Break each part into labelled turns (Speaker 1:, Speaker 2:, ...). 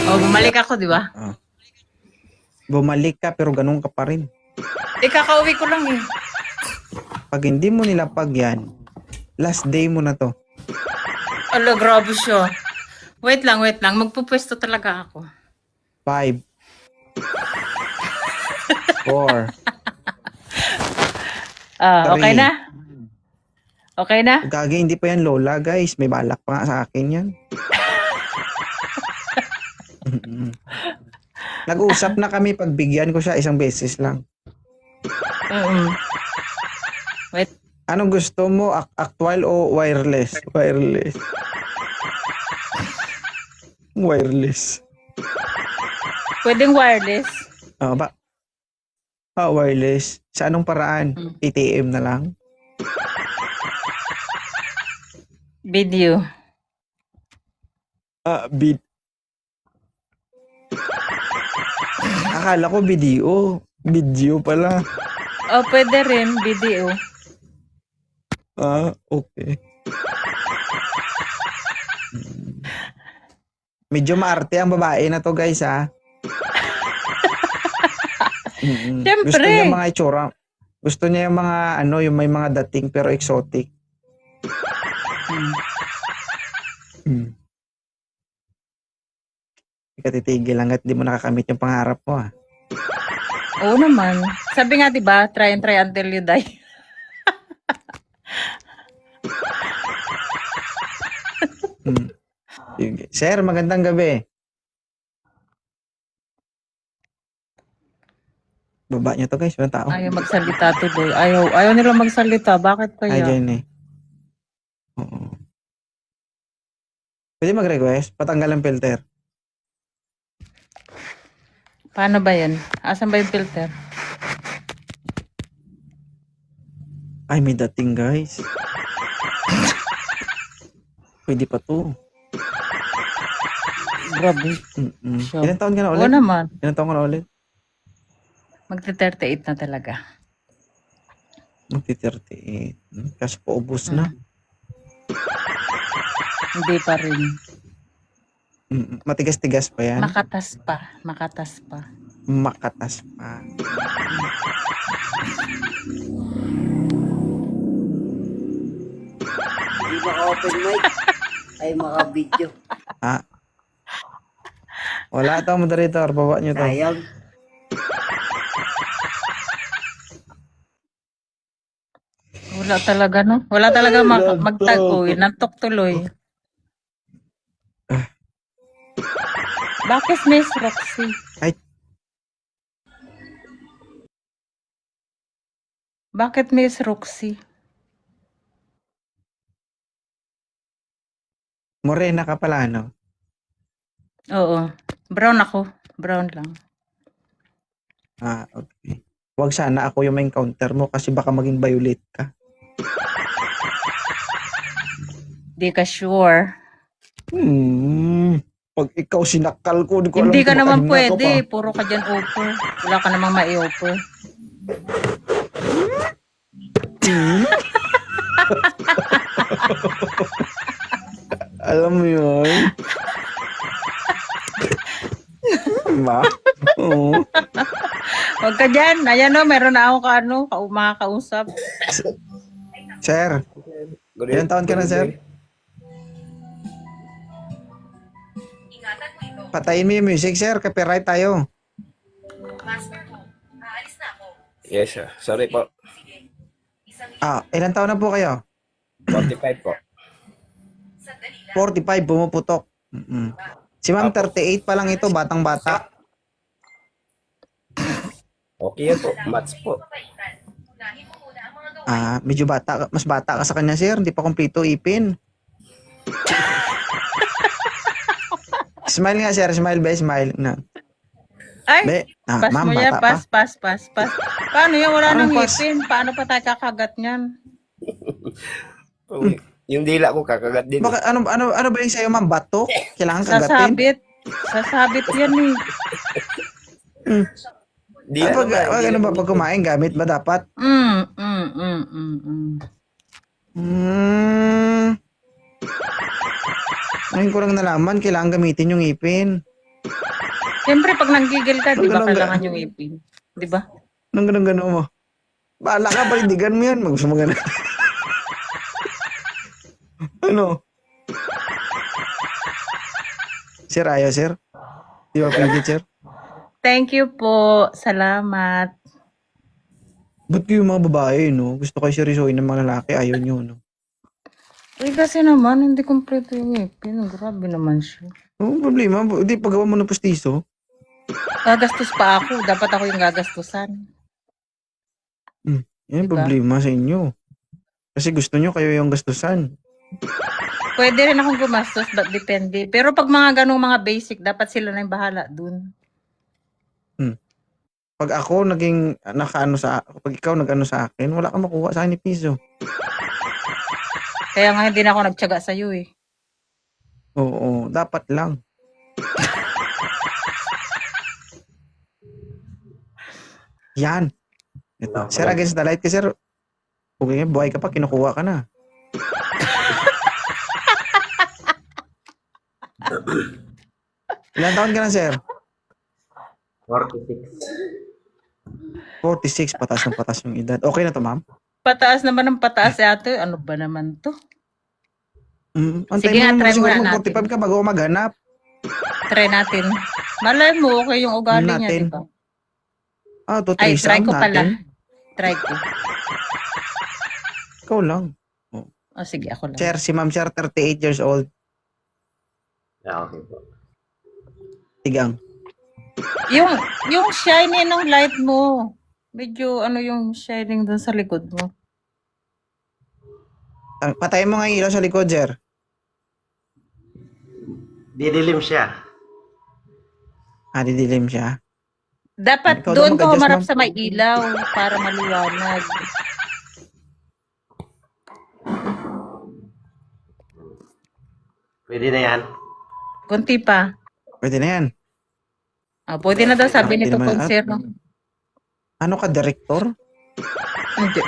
Speaker 1: Oh, bumalik ako, di ba?
Speaker 2: Bumalik ka pero ganun ka pa rin.
Speaker 1: Kakauwi ko lang eh.
Speaker 2: Pag hindi mo nilapag yan, last day mo na to.
Speaker 1: Ala, grabe siya. Wait lang. Magpupwesto talaga ako.
Speaker 2: 5 4
Speaker 1: Okay na? Okay na?
Speaker 2: Gagi, hindi pa yan lola, guys. May balak pa nga sa akin yan. Nag-usap na kami, pagbigyan ko siya isang beses lang.
Speaker 1: Wait.
Speaker 2: Anong gusto mo? Actual o wireless? Wireless. Wireless.
Speaker 1: Pwedeng wireless.
Speaker 2: Ba? Wireless. Sa anong paraan? ATM na lang?
Speaker 1: Video.
Speaker 2: Akala ko video. Video pala.
Speaker 1: Oh, pwede rin. Video.
Speaker 2: Okay. Medyo maarte ang babae na to, guys, ha?
Speaker 1: Siyempre.
Speaker 2: Gusto niya mga itsura. Gusto niya yung mga, yung may mga dating pero exotic. Hindi ka titigil hanggat di mo nakakamit yung pangarap mo, ha?
Speaker 1: Oo naman. Sabi nga, diba, try until you die.
Speaker 2: Sir, magandang gabi. Baba niya to, guys. Walang tao.
Speaker 1: Ayaw magsalita tuloy. Ayaw nila magsalita. Bakit
Speaker 2: Ay,
Speaker 1: kaya?
Speaker 2: dyan eh. Oo. Pwede mag-request? Patanggal ang filter.
Speaker 1: Paano ba yan? Asan ba yung filter?
Speaker 2: Ay, may dating, guys. Pwede pa to.
Speaker 1: Grabe.
Speaker 2: Sure. Ilan taon ka na ulit?
Speaker 1: Oo naman.
Speaker 2: Ilan taon ka na ulit?
Speaker 1: Magti-38 na talaga.
Speaker 2: Magti-38. Kasi paubos na.
Speaker 1: Hindi pa rin.
Speaker 2: Matigas-tigas pa yan?
Speaker 1: Makatas pa.
Speaker 2: Makatas pa.
Speaker 3: Hindi maka-open mic. Ay maka-video.
Speaker 2: Wala ito, moderator. Baba nyo to.
Speaker 3: Sayang.
Speaker 1: Wala talaga, no? Wala talaga magtago. Nantok tuloy. Bakit Miss Roxy?
Speaker 2: Ay.
Speaker 1: Bakit Miss Roxy?
Speaker 2: Morena ka pala, no?
Speaker 1: Oo. Brown ako. Brown lang.
Speaker 2: Okay. Huwag sana ako yung may encounter mo kasi baka maging violet ka.
Speaker 1: Di ka sure.
Speaker 2: Pag ikaw sinakal ko, ko
Speaker 1: Hindi
Speaker 2: alam
Speaker 1: ka naman
Speaker 2: kumakain
Speaker 1: pwede.
Speaker 2: ka pa.
Speaker 1: Puro ka dyan offer. Wala ka namang ma-offer.
Speaker 2: Alam mo yun? Ma? Oo.
Speaker 1: Huwag ka dyan. Ayan o, meron na ako makakausap.
Speaker 2: Sir, ilang taon ka na, sir? Patayin mo yung music, sir. Copyright tayo.
Speaker 4: Yes, sir. Sorry po.
Speaker 2: Ilang taon na po kayo?
Speaker 4: 45 po.
Speaker 2: 45, pumuputok. Si ma'am, 38 pa lang ito, batang-bata.
Speaker 4: Okay yan po. Match po.
Speaker 2: Medyo bata, mas bata ka sa kanya, sir. Hindi pa kompleto ipin. Smile nga, sir. Smile, be. Smile. Na.
Speaker 1: Ay,
Speaker 2: Be,
Speaker 1: pas
Speaker 2: ma'am,
Speaker 1: mo yan.
Speaker 2: bata pa.
Speaker 1: Pas. Paano yan? Wala
Speaker 2: Anong
Speaker 1: nang
Speaker 2: pas?
Speaker 1: ngipin. Paano pa tayo kakagat niyan?
Speaker 4: Yung dila ko kakagat din.
Speaker 2: Bakit, ano ba yung sa'yo, ma'am? Bato? Kailangan kagatin?
Speaker 1: Sasabit yan eh.
Speaker 4: Di
Speaker 2: Pag kumain, gamit ba dapat? Ngayon ko lang nalaman, kailangan gamitin yung ipin.
Speaker 1: Siyempre, pag nanggigil ka, di ba
Speaker 2: Ganun,
Speaker 1: kailangan yung ipin? Di ba?
Speaker 2: Nang ganun mo. Bahala ka, palindigan mo yan. Gusto mo ganun. Ano? Sir, ayaw, sir? Di ba pwede, sir?
Speaker 1: Thank you po. Salamat.
Speaker 2: Ba't kayo mga babae, no? Gusto kayo seryosohin ng mga lalaki, ayaw nyo, no?
Speaker 1: Eh, kasi naman, hindi kompleto yung ipin. Grabe naman siya.
Speaker 2: Oo, problema. Hindi, paggawa mo ng pustiso.
Speaker 1: Gagastos pa ako. Dapat ako yung gagastusan.
Speaker 2: Yan,
Speaker 1: Diba?
Speaker 2: problema sa inyo. Kasi gusto nyo kayo yung gastusan.
Speaker 1: Pwede rin akong gumastos, but depende. Pero pag mga ganong mga basic, dapat sila na yung bahala dun.
Speaker 2: Pag ako naging pag ikaw nag-ano sa akin, wala kang makuha sa akin ni piso.
Speaker 1: Kaya nga hindi na ako nagtiyaga sa'yo eh.
Speaker 2: Oo, dapat lang. Yan. Ito. Sir, against the light ka, sir. Okay nga, buhay ka pa, kinukuha ka na. Ilan taon ka na, sir?
Speaker 3: 46.
Speaker 2: 46, patas ng patas yung edad. Okay na to, ma'am?
Speaker 1: Pataas naman ng pataas ate. Ano ba naman to?
Speaker 2: Antay
Speaker 1: Sige nga,
Speaker 2: mo
Speaker 1: try
Speaker 2: siguro
Speaker 1: muna
Speaker 2: mag 45 ka bago ako maghanap.
Speaker 1: Try natin. Malay mo, okay yung ugali niya,
Speaker 2: Natin.
Speaker 1: di ba?
Speaker 2: Ah, to
Speaker 1: Ay, try
Speaker 2: threesome
Speaker 1: ko pala.
Speaker 2: natin.
Speaker 1: Try ko.
Speaker 2: Ikaw lang.
Speaker 1: O sige, ako lang.
Speaker 2: Sir, si ma'am, sir, 38 years old.
Speaker 3: Okay po.
Speaker 2: Tigang.
Speaker 1: Yung shiny ng light mo. Medyo ano yung shining dun sa likod mo.
Speaker 2: Patayin mo nga yung ilaw sa likod, sir.
Speaker 3: Didilim siya.
Speaker 2: Didilim siya.
Speaker 1: Dapat
Speaker 2: Ikaw daw
Speaker 1: doon ka
Speaker 2: mag-adjust,
Speaker 1: humarap
Speaker 2: ma'am.
Speaker 1: sa may ilaw para maliwanag.
Speaker 3: Pwede na yan.
Speaker 1: Kunti pa.
Speaker 2: Pwede na yan.
Speaker 1: Pwede na daw sabi
Speaker 2: Hindi
Speaker 1: nito
Speaker 2: naman,
Speaker 1: kung sir.
Speaker 2: Ano ka, director?
Speaker 1: Hindi.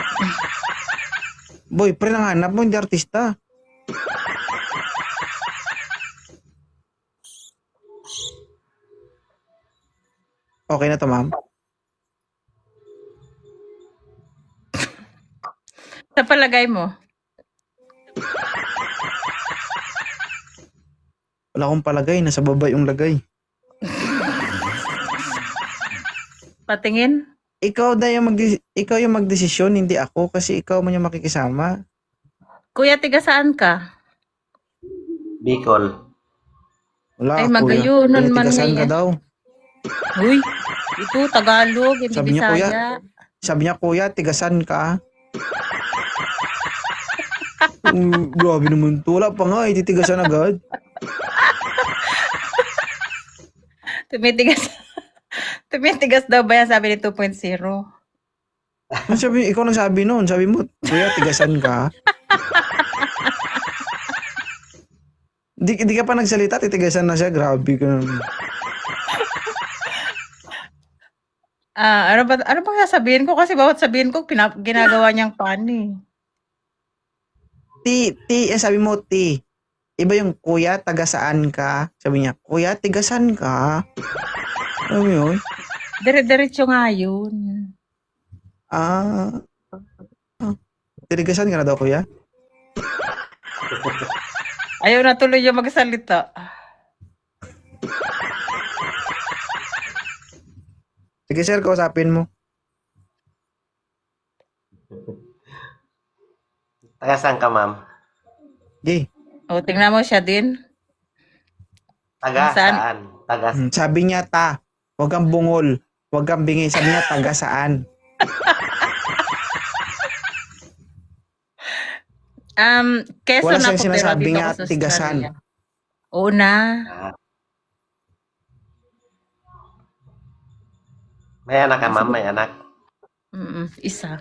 Speaker 2: Boyfriend ang hanap mo, hindi artista. Okay na to, ma'am?
Speaker 1: Sa palagay mo.
Speaker 2: Wala akong palagay, nasa baba yung lagay.
Speaker 1: Patingin.
Speaker 2: Ikaw yung magdesisyon, hindi ako, kasi ikaw man yung makikisama.
Speaker 1: Kuya, tiga saan ka?
Speaker 3: Bicol.
Speaker 2: Wala
Speaker 1: Ay,
Speaker 2: ako.
Speaker 1: magayunon
Speaker 2: Kuya,
Speaker 1: man
Speaker 2: tigasan
Speaker 1: may-
Speaker 2: ka daw.
Speaker 1: Uy, ito Tagalog, hindi
Speaker 2: Sabi niya,
Speaker 1: Bisaya.
Speaker 2: Sabi niya, kuya, tigasan ka. Grabe naman to. Wala pa nga, ititigasan agad.
Speaker 1: Tumitigas. Tumitigas daw ba yan? Sabi ni 2.0.
Speaker 2: Ikaw nagsabi noon. Sabi mo, kuya, tigasan ka. Di ka pa nagsalita, titigasan na siya. Grabe ka naman.
Speaker 1: Ano ba sasabihin ko? Kasi bawat sabihin ko, ginagawa niyang funny.
Speaker 2: Sabi mo, iba yung kuya, taga saan ka? Sabi niya, kuya, tigasan ka. Ano yun?
Speaker 1: Dire-diretso nga yun.
Speaker 2: Tigasan ka na daw, kuya?
Speaker 1: Ayaw na tuloy yung magsalita.
Speaker 2: Sige, sir, kausapin mo.
Speaker 3: Taga saan ka, ma'am?
Speaker 2: Sige.
Speaker 1: O, tingnan mo siya din.
Speaker 3: Taga
Speaker 1: Saan?
Speaker 3: saan? Taga
Speaker 2: Sabi niya, huwag kang bungol. Huwag kang bingi. Sabi niya, taga saan?
Speaker 1: Quezon
Speaker 2: Wala
Speaker 1: ako,
Speaker 2: siyang
Speaker 1: pero
Speaker 2: sinasabi
Speaker 1: dito
Speaker 2: nga,
Speaker 1: ako sa
Speaker 2: tigasan.
Speaker 1: Australia. Oo na.
Speaker 3: May anak ka, ma'am? May anak?
Speaker 1: Isa.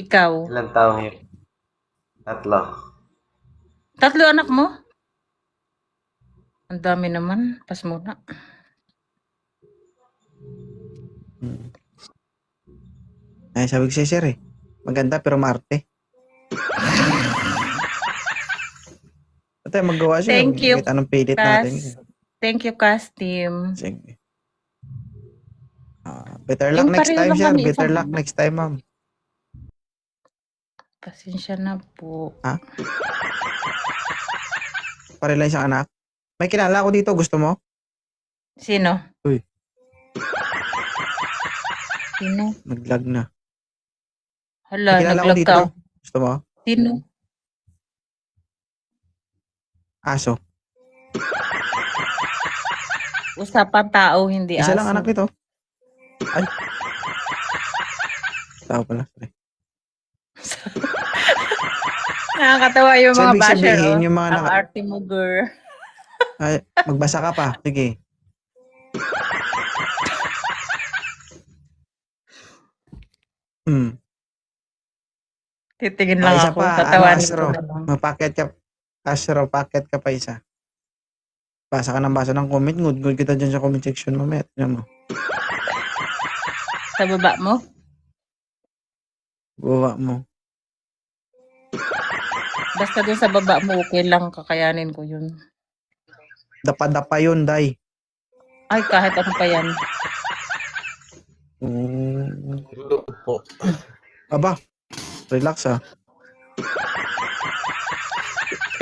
Speaker 1: Ikaw.
Speaker 3: Ilan taong yun? 3.
Speaker 1: 3 anak mo? Ang dami naman. Pas muna.
Speaker 2: Ay, sabi ko siya, sir, maganda pero Marte. Ate, maggawa siya.
Speaker 1: Thank you,
Speaker 2: Kahit anong pilit
Speaker 1: Pas.
Speaker 2: natin.
Speaker 1: Thank you, Castim.
Speaker 2: Sige. Better luck
Speaker 1: Yung
Speaker 2: next
Speaker 1: pareho
Speaker 2: time,
Speaker 1: lang
Speaker 2: sir.
Speaker 1: kami,
Speaker 2: Better
Speaker 1: isang-
Speaker 2: luck next time, ma'am.
Speaker 1: Pasensya na po.
Speaker 2: Pare lang isang anak. May kilala ko dito. Gusto mo?
Speaker 1: Sino?
Speaker 2: Uy.
Speaker 1: Sino?
Speaker 2: Naglag na.
Speaker 1: Hala,
Speaker 2: May kilala ko
Speaker 1: naglag
Speaker 2: dito.
Speaker 1: ka.
Speaker 2: Gusto mo?
Speaker 1: Sino?
Speaker 2: Aso.
Speaker 1: Usapan tao, hindi
Speaker 2: Isa
Speaker 1: aso.
Speaker 2: lang anak nito. Ay. Tao pala. Sorry.
Speaker 1: Nakakatawa yung
Speaker 2: So,
Speaker 1: mga
Speaker 2: ibig
Speaker 1: basher,
Speaker 2: sabihin,
Speaker 1: oh.
Speaker 2: yung mga
Speaker 1: Ang arte mo, girl.
Speaker 2: Ay, magbasa ka pa. Sige.
Speaker 1: Titingin lang
Speaker 2: Isa
Speaker 1: ako.
Speaker 2: pa.
Speaker 1: Tatawanin
Speaker 2: Astro.
Speaker 1: ko na lang.
Speaker 2: Mapaket ka. Astro, packet ka pa isa. Basa ka ng basa ng comment. Good kita dyan sa comment section mamaya. Tignan mo.
Speaker 1: Sa baba mo?
Speaker 2: Buwa mo.
Speaker 1: Basta doon sa baba mo, okay lang. Kakayanin ko yun.
Speaker 2: Dapa-dapa yun, day.
Speaker 1: Ay, kahit ano pa yan.
Speaker 5: Hello po.
Speaker 2: Aba. Relax ah.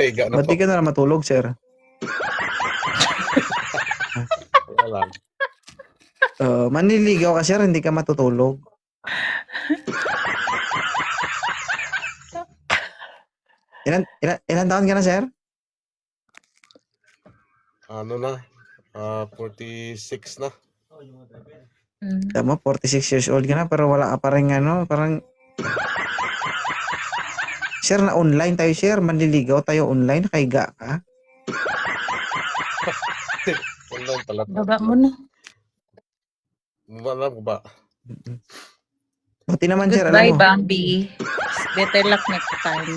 Speaker 5: Higa na
Speaker 2: Ba't
Speaker 5: po.
Speaker 2: di ka na matulog, sir?
Speaker 5: Wala lang.
Speaker 2: Manliligaw ka, sir. Hindi ka matutulog. Ilan taon ka na, sir?
Speaker 5: Ano na? 46 na.
Speaker 2: Tama, 46 years old ka na, pero wala ka pa rin parang... Sir, na online tayo, sir. Manliligaw tayo online. Nakahiga ka.
Speaker 5: Online pala.
Speaker 1: Baba mo na.
Speaker 5: Wala mo ba?
Speaker 2: Buti naman, sir.
Speaker 1: Goodbye,
Speaker 2: Alam mo.
Speaker 1: Bambi. Better luck next time.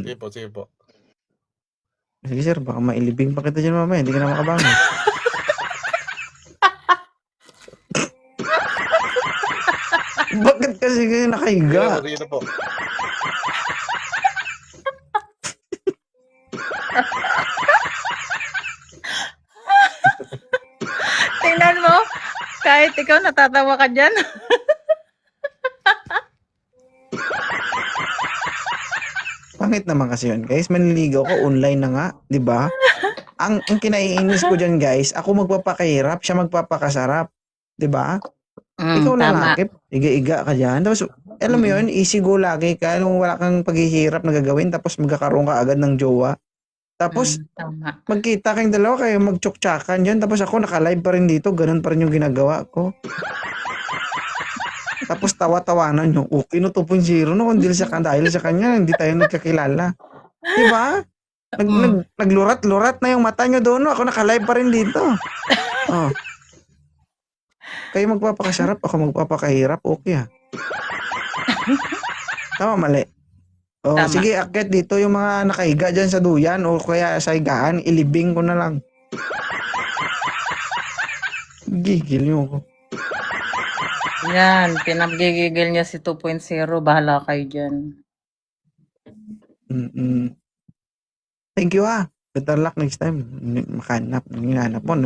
Speaker 5: Sige po, sige po.
Speaker 2: Sige, sir. Baka mailibing pa kita dyan mamaya. Hindi ka na makabangon. Bakit kasi kayo nakahiga?
Speaker 5: Sige na po.
Speaker 1: Tingnan mo. Kahit ikaw natatawa ka dyan.
Speaker 2: Pangit naman kasi yun, guys. Manliligaw ko online na nga, 'di ba? Ang kinaiinis ko diyan, guys, ako magpapakahirap, siya magpapakasarap, 'di ba? Ikaw
Speaker 1: Tama.
Speaker 2: lalaki, iga-iga ka diyan. Tapos alam mo 'yun, easy go lagi ka nung wala kang paghihirap na gagawin tapos magkakaroon ka agad ng jowa. Tapos
Speaker 1: Tama.
Speaker 2: magkita kayong dalawa kayo magtsuktsakan diyan tapos ako naka-live pa rin dito, ganun pa rin yung ginagawa ko. Tapos tawa-tawanan nyo. Okay no 2.0 no, dahil sa kanya, hindi tayo nagkakilala. Di ba? Naglurat-lurat na yung mata nyo doon. No? Ako naka-live pa rin dito. Oh. Kayo magpapakasarap, ako magpapakahirap. Okay ah. Tama, mali. Oh,
Speaker 1: Tama.
Speaker 2: sige, akit dito yung mga nakahiga dyan sa duyan o kaya sa higaan, ilibing ko na lang. Gigil nyo ako.
Speaker 1: Yan, pinagigigil niya si 2.0. Bahala kayo dyan.
Speaker 2: Thank you ha. Better luck next time. Makahanap. Nung hinahanap mo.